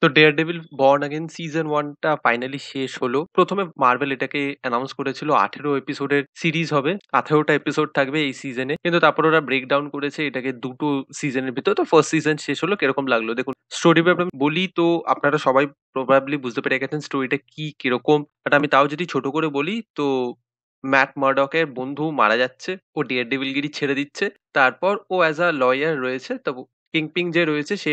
তো 'daredevil born again' season 1 টা finally শেষ হলো। ১ম এ মার্ভেল এটাকে অ্যানাউন্স করেছিল ১৮ এপিসোডের সিরিজ হবে। ১৮ টা এপিসোড থাকবে এই সিজনে। কিন্তু তারপর ওরা ব্রেকডাউন করেছে এটাকে ২ টো সিজনের ভিতর। তো ফার্স্ট সিজন শেষ হলো। কিরকম লাগলো? দেখুন, স্টোরি ব্যাপারে আমি বলি তো আপনারা সবাই প্রবাবলি বুঝতে পেরে গেছেন স্টোরিটা কি, কিরকম। বাট আমি তাও যদি ছোট করে বলি তো ম্যাট মার্ডকের বন্ধু মারা যাচ্ছে। ও ডেয়ারডেভিলগিরি ছেড়ে দিচ্ছে। তারপর ও অ্যাজ আ লয়ার রয়েছে। তো কিংপিং যে রয়েছে সে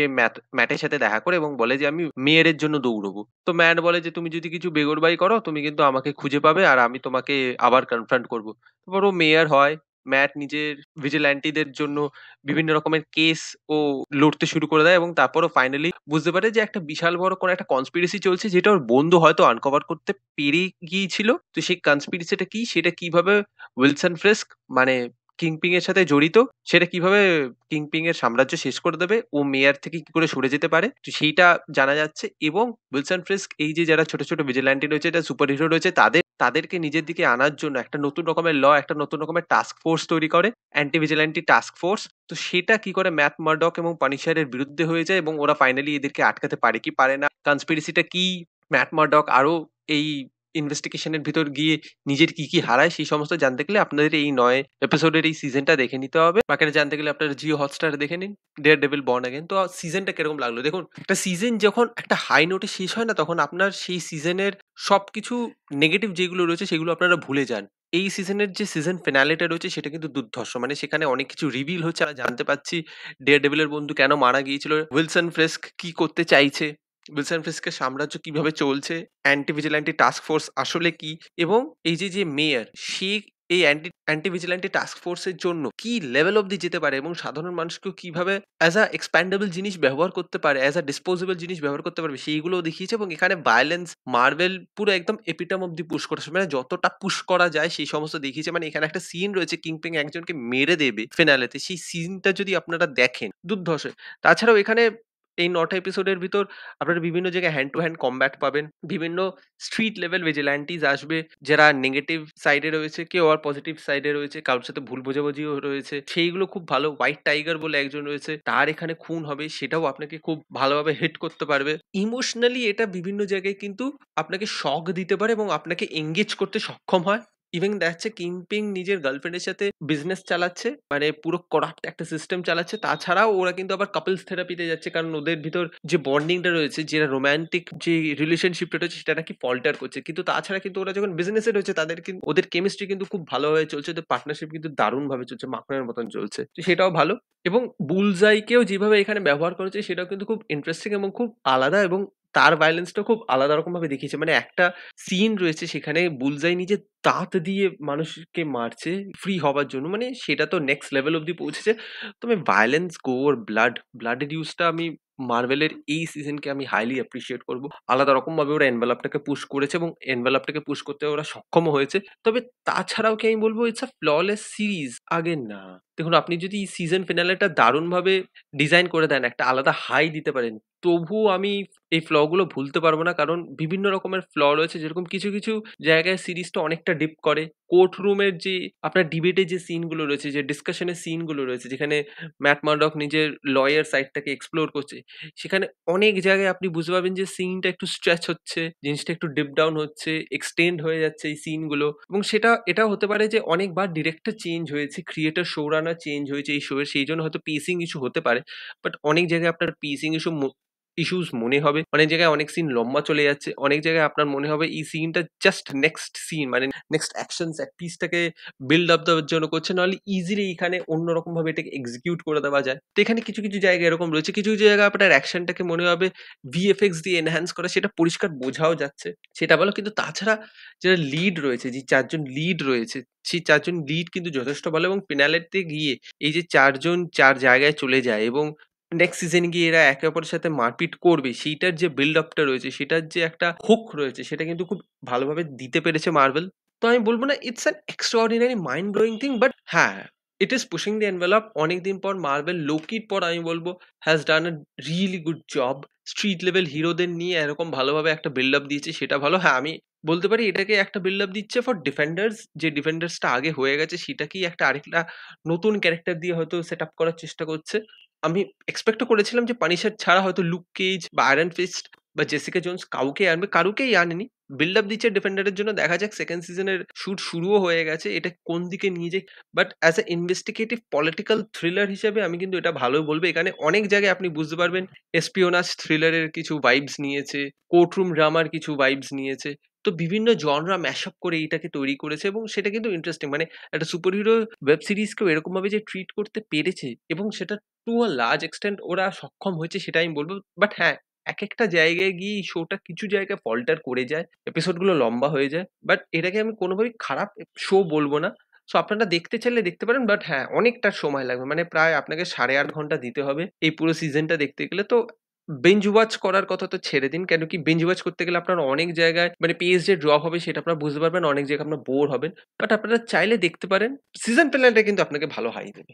ম্যাটের সাথে দেখা করে এবং বলে যে আমি মেয়রের জন্য দৌড়বো। তো ম্যাট বলে যে তুমি যদি কিছু বেগরবাই করো তুমি কিন্তু আমাকে খুঁজে পাবে আর আমি তোমাকে আবার কনফ্রন্ট করবো। তারপর ও মেয়র হয়। ম্যাট নিজের ভিজিল্যান্টিদের জন্য বিভিন্ন রকমের কেস ও লড়তে শুরু করে দেয় এবং তারপরও ফাইনালি বুঝতে পারে যে একটা বিশাল বড় কোনো একটা কনস্পিরেসি চলছে যেটা ওর বন্ধু হয়তো আনকভার করতে পেরে গিয়েছিল। তো সেই কনস্পিরেসিটা কি সেটা কিভাবে উইলসন ফ্রিস্ক মানে কিংপিং এর সাথে জড়িত, সেটা কিভাবে কিংপিং এর সাম্রাজ্য শেষ করে দেবে, ও মেয়ার থেকে কি করে সরে যেতে পারে, তো সেইটা জানা যাচ্ছে। এবং উইলসন ফ্রিস্ক এই যে যারা ছোট ছোট ভিজিল্যান্টি রয়েছে, যারা সুপার হিরো রয়েছে, তাদেরকে নিজের দিকে আনার জন্য একটা নতুন রকমের একটা নতুন রকমের টাস্ক ফোর্স তৈরি করে, অ্যান্টি ভিজিল্যান্টি টাস্ক ফোর্স। তো সেটা কি করে ম্যাট মার্ডক এবং পানিশারের বিরুদ্ধে হয়ে যায় এবং ওরা ফাইনালি এদেরকে আটকাতে পারে কি পারে না, কনস্পিরেসিটা কি, ম্যাট মার্ডক আরো এই ইনভেস্টিগেশনের ভিতর গিয়ে নিজের কি কি হারায় সেই সমস্ত জানতে গেলে আপনাদের এই ৯ এপিসোডের এই সিজনটা দেখে নিতে হবে। বাকিটা জানতে গেলে আপনারা জিও হটস্টারে দেখে নিন ডেয়ার ডেভিল বর্ন অ্যাগেন। তো সিজনটা কিরকম লাগলো? দেখুন, একটা সিজন যখন একটা হাই নোটে শেষ হয় না, তখন আপনার সেই সিজনের সবকিছু নেগেটিভ যেগুলো রয়েছে সেগুলো আপনারা ভুলে যান। এই সিজনের যে সিজন ফিনালেটা রয়েছে সেটা কিন্তু দুর্ধর্ষ। মানে সেখানে অনেক কিছু রিভিল হচ্ছে, আমরা জানতে পাচ্ছি ডেয়ার ডেভিলের বন্ধু কেন মারা গিয়েছিল, উইলসন ফ্রেস্ক কি করতে চাইছে, উইলসন ফিস্কের সাম্রাজ্য কিভাবে চলছে, অ্যান্টি ভিজিল্যান্টি টাস্ক ফোর্স আসলে কি, এবং এই যে মেয়র সে এই অ্যান্টি ভিজিল্যান্টি টাস্ক ফোর্সের জন্য কি লেভেল অব্দি যেতে পারে এবং সাধারণ মানুষকেও কিভাবে অ্যাজ আ এক্সপ্যান্ডেবল জিনিস ব্যবহার করতে পারে, অ্যাজ আ ডিসপোজেবল জিনিস ব্যবহার করতে পারবে, সেইগুলোও দেখিয়েছে। এবং এখানে ভায়োলেন্স মার্বেল পুরো একদম এপিটাম অব্দি পুশ করেছে, মানে যতটা পুশ করা যায় সেই সমস্ত দেখিয়েছে। মানে এখানে একটা সিন রয়েছে কিংপিং একজনকে মেরে দেবে ফিনালেতে, সেই সিনটা যদি আপনারা দেখেন দুর্ধর্ষ। তাছাড়াও এখানে এই ৯ টা এপিসোডের ভিতর আপনারা বিভিন্ন জায়গায় হ্যান্ড টু হ্যান্ড কমব্যাট পাবেন। বিভিন্ন স্ট্রিট লেভেল ভিজিল্যান্টিজ আসবে, যারা নেগেটিভ সাইডে রয়েছে, কেউ আবার পজিটিভ সাইডে রয়েছে, কারোর সাথে ভুল বোঝাবুঝিও রয়েছে। সেইগুলো খুব ভালো। হোয়াইট টাইগার বলে একজন রয়েছে, তার এখানে খুন হবে, সেটাও আপনাকে খুব ভালোভাবে হিট করতে পারবে। ইমোশনালি এটা বিভিন্ন জায়গায় কিন্তু আপনাকে শক দিতে পারে এবং আপনাকে এনগেজ করতে সক্ষম হয়। ইভেন দেখা কিংপিং নিজের গার্লফ্রেন্ডের সাথে বিজনেস চালাচ্ছে, মানে পুরো করাপ্ট একটা সিস্টেম চালাচ্ছে। তাছাড়াও ওরা কিন্তু আবার কাপলস থেরাপিতে যাচ্ছে, কারণ ওদের ভিতর যে বন্ডিংটা রয়েছে, যে রোমান্টিক যে রিলেশনশিপটা রয়েছে সেটা নাকি ফল্টার করছে। কিন্তু তাছাড়া কিন্তু ওরা যখন বিজনেসে রয়েছে তাদের কিন্তু ওদের কেমিস্ট্রি কিন্তু খুব ভালোভাবে চলছে, ওদের পার্টনারশিপ কিন্তু দারুণভাবে চলছে, মাখনের মতন চলছে। তো সেটাও ভালো। এবং বুলজাইকেও যেভাবে এখানে ব্যবহার করেছে সেটাও কিন্তু খুব ইন্টারেস্টিং এবং খুব আলাদা, এবং তার ভায়োলেন্সটা খুব আলাদা রকম ভাবে দেখিয়েছে। মানে একটা সিন রয়েছে সেখানে বুলজাই নিজের দাঁত দিয়ে মানুষকে মারছে ফ্রি হবার জন্য। মানে সেটা তো নেক্সট লেভেল অব্দি পৌঁছেছে। তবে ভায়োলেন্স, গোর, ব্লাডের ইউজটা আমি মার্ভেলের এই সিজনকে আমি হাইলি অ্যাপ্রিশিয়েট করব। আলাদা রকমভাবে ওরা এনভেলপটাকে পুশ করেছে এবং এনভেলপটাকে পুশ করতে ওরা সক্ষমও হয়েছে। তবে তাছাড়াও কি আমি বলব ইটস আ ফ্ললেস সিরিজ? আগে না। দেখুন, আপনি যদি সিজন ফিনালেটা দারুণভাবে ডিজাইন করে দেন, একটা আলাদা হাই দিতে পারেন, তবুও আমি এই ফ্ল গুলো ভুলতে পারবো না। কারণ বিভিন্ন রকমের ফ্ল রয়েছে, যেরকম কিছু কিছু জায়গায় সিরিজটা অনেকটা ডিপ করে। কোর্ট রুমের যে আপনার ডিবেটের যে সিনগুলো রয়েছে, যে ডিসকাশনের সিনগুলো রয়েছে, যেখানে ম্যাট মার্ডক নিজের লয়ার সাইডটাকে এক্সপ্লোর করছে, সেখানে অনেক জায়গায় আপনি বুঝতে পারবেন যে সিনটা একটু স্ট্রেচ হচ্ছে, জিনিসটা একটু ডিপ ডাউন হচ্ছে, এক্সটেন্ড হয়ে যাচ্ছে এই সিনগুলো। এবং এটাও হতে পারে যে অনেকবার ডিরেক্টর চেঞ্জ হয়েছে, ক্রিয়েটর শো রানার চেঞ্জ হয়েছে এই শো এর, সেই জন্য হয়তো পেসিং ইস্যু হতে পারে। বাট অনেক জায়গায় আপনার পেসিং ইস্যুস মনে হবে। অনেক জায়গায় অনেক সিন লম্বা চলে যাচ্ছে। অনেক জায়গায় আপনার মনে হবে এই সিনটা জাস্ট নেক্সট সিন, মানে নেক্সট অ্যাকশন সেট পিসটাকে বিল্ড আপ দেওয়ার জন্য করছে। নাহলে ইজিলি এখানে অন্যরকমভাবে এটাকে এক্সিকিউট করে দেওয়া যায়। তো এখানে কিছু কিছু জায়গা এরকম রয়েছে। কিছু কিছু জায়গায় আপনার অ্যাকশনটাকে মনে হবে ভিএফএক্স দিয়ে এনহ্যান্স করা, সেটা পরিষ্কার বোঝাও যাচ্ছে। সেটা ভালো। কিন্তু তাছাড়া যারা লিড রয়েছে, যে ৪ জন লিড রয়েছে, সেই ৪ জন লিড কিন্তু যথেষ্ট ভালো। এবং ফিনালেতে গিয়ে এই যে ৪ জন ৪ জায়গায় চলে যায় এবং নেক্সট সিজনে গিয়ে এরা একে অপরের সাথে মারপিট করবে, সেইটার যে বিল্ড আপটা রয়েছে, সেটার যে একটা হুক রয়েছে, সেটা কিন্তু খুব ভালোভাবে দিতে পেরেছে মার্ভেল। তো আমি বলব না it's an extraordinary mind blowing thing, but হ্যাঁ, it is pushing the envelope. অনেকদিন পর মার্ভেল লোকির পর আমি বলব has done a really good job. Street level হিরোদের নিয়ে এরকম ভালোভাবে একটা বিল্ড আপ দিয়েছে, সেটা ভালো। হ্যাঁ, আমি বলতে পারি এটাকে একটা বিল্ড আপ দিচ্ছে ফর ডিফেন্ডার্স। যে ডিফেন্ডার্সটা আগে হয়ে গেছে সেটাকেই একটা আরেকটা নতুন ক্যারেক্টার দিয়ে হয়তো সেট আপ করার চেষ্টা করছে। আমি এক্সপেক্টও করেছিলাম যে পানিশার ছাড়া হয়তো লুক কেজ বা আয়রন ফিস্ট বা জেসিকা জোনস কাউকে আনবে, কারুকেই আনেনি। বিল্ড আপ দিচ্ছে ডিফেন্ডারের জন্য। দেখা যাক 2nd সিজনের শুট শুরুও হয়ে গেছে। এটা কোন দিকে নিয়ে যায়। But as a investigative political thriller হিসেবে আমি কিন্তু এটা ভালোই বলব। এখানে অনেক জায়গায় আপনি বুঝতে পারবেন এসপিওনাজ থ্রিলারের কিছু ভাইবস নিয়েছে, কোর্টরুম ড্রামার কিছু ভাইবস নিয়েছে। তো বিভিন্ন জনরা ম্যাশ আপ করে এইটাকে তৈরি করেছে এবং সেটা কিন্তু ইন্টারেস্টিং। মানে একটা সুপার হিরো ওয়েব সিরিজকেও এরকমভাবে যে ট্রিট করতে পেরেছে এবং সেটা টু আ লার্জ এক্সটেন্ট ওরা সক্ষম হয়েছে সেটা আমি বলব। বাট হ্যাঁ, একেকটা জায়গায় গিয়ে এই শোটা কিছু জায়গায় ফল্টার করে যায়। এপিসোড গুলো লম্বা হয়ে যায়। বাট এটাকে আমি কোনোভাবেই খারাপ শো বলব না। সো আপনারা দেখতে চাইলে দেখতে পারেন। বাট হ্যাঁ, অনেকটা সময় লাগবে। মানে প্রায় আপনাকে 8.5 ঘন্টা দিতে হবে এই পুরো সিজনটা দেখতে গেলে। তো বিঞ্জ ওয়াচ করার কথা তো ছেড়ে দিন। কেন কি বিঞ্জ ওয়াচ করতে গেলে আপনার অনেক জায়গায় মানে পেজ যে ড্রপ হবে সেটা আপনারা বুঝতে পারবেন। অনেক জায়গায় আপনার বোর হবেন। বাট আপনারা চাইলে দেখতে পারেন। সিজন প্ল্যানটা কিন্তু আপনাকে ভালো হাই দেবে।